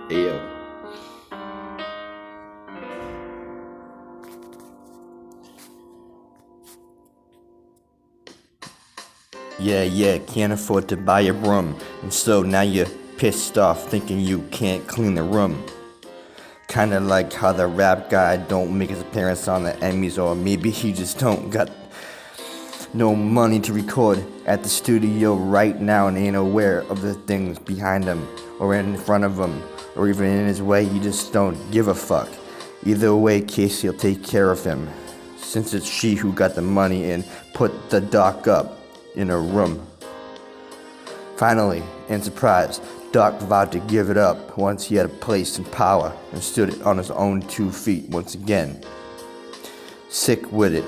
Hey yo. Yeah, can't afford to buy a room, and so now you're pissed off thinking you can't clean the room. Kinda like how the rap guy don't make his appearance on the Emmys, or maybe he just don't got no money to record at the studio right now and ain't aware of the things behind him, or in front of him, or even in his way. He just don't give a fuck. Either way, Casey will take care of him, since it's she who got the money and put the doc up in her room. Finally, in surprise, Doc vowed to give it up once he had a place and power and stood on his own 2 feet once again. Sick with it,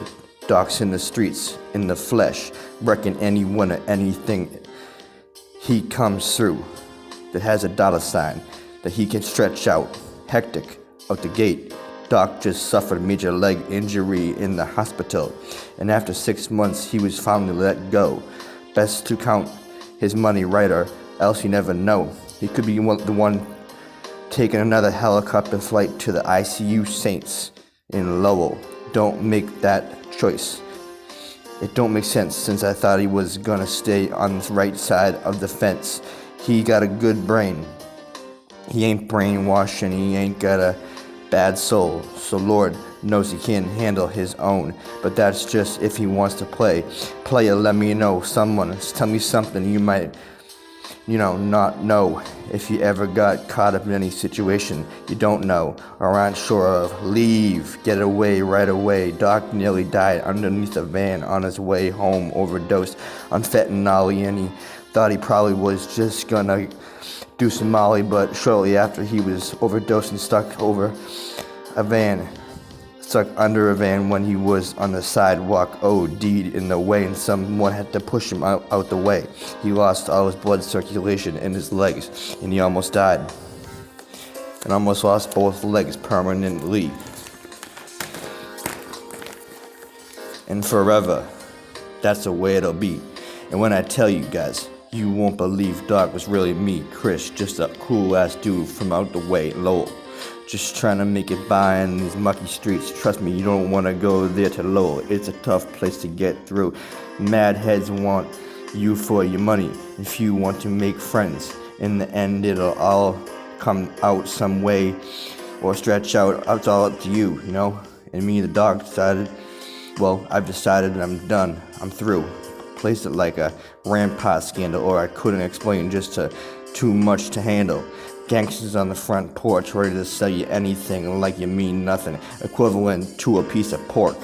Doc's in the streets, in the flesh, wrecking anyone or anything he comes through that has a dollar sign that he can stretch out. Hectic, out the gate, Doc just suffered a major leg injury in the hospital, and after 6 months he was finally let go. Best to count his money right, or else you never know. He could be the one taking another helicopter flight to the ICU Saints in Lowell. Don't make that choice. It don't make sense, since I thought he was gonna stay on the right side of the fence. He got a good brain. He ain't brainwashed and he ain't got a bad soul. So Lord knows he can't handle his own. But that's just if he wants to play. Player, let me know. Someone, tell me something you might, not know. If you ever got caught up in any situation you don't know or aren't sure of, leave. Get away right away. Doc nearly died underneath a van on his way home, overdosed on fentanyl, and he thought he probably was just gonna do some Molly, but shortly after he was overdosed and stuck under a van when he was on the sidewalk, OD'd in the way, and someone had to push him out the way. He lost all his blood circulation in his legs, and he almost died. And almost lost both legs permanently. And forever. That's the way it'll be. And when I tell you guys, you won't believe Doc was really me, Chris, just a cool-ass dude from out the way, Lowell. Just trying to make it by in these mucky streets. Trust me, you don't want to go there to Lowell. It's a tough place to get through. Mad heads want you for your money. If you want to make friends, in the end it'll all come out some way or stretch out. It's all up to you, And me, the dog, I've decided I'm done. I'm through. Placed it like a rampart scandal, or I couldn't explain, just too much to handle. Gangsters on the front porch ready to sell you anything like you mean nothing, equivalent to a piece of pork.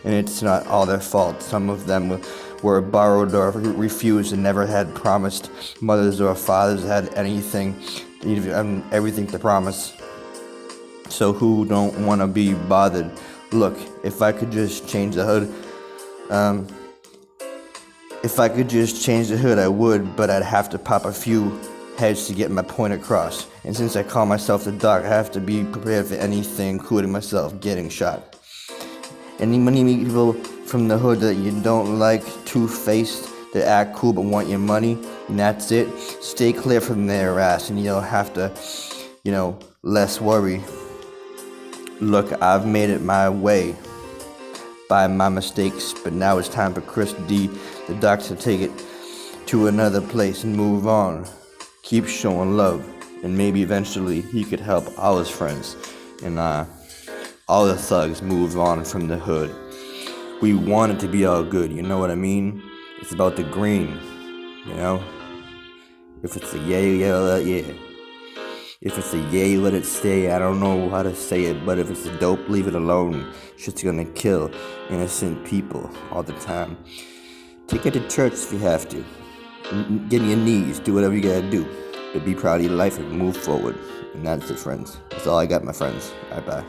And it's not all their fault. Some of them were borrowed or refused and never had promised mothers or fathers had everything to promise. So who don't want to be bothered? Look, if I could just change the hood, I would, but I'd have to pop a few heads to get my point across. And since I call myself the Doc, I have to be prepared for anything, including myself getting shot. And many people from the hood that you don't like, two-faced, that act cool but want your money, and that's it. Stay clear from their ass, and you'll have to, less worry. Look, I've made it my way by my mistakes, but now it's time for Chris D, the Doc, to take it to another place and move on. Keep showing love, and maybe eventually he could help all his friends and all the thugs move on from the hood. We want it to be all good, you know what I mean? It's about the green, If it's a yay, yeah. If it's a yay, let it stay. I don't know how to say it, but if it's a dope, leave it alone. Shit's gonna kill innocent people all the time. Take it to church if you have to. Get on your knees, do whatever you gotta do. But be proud of your life and move forward. And that's it, friends. That's all I got, my friends. Alright, bye.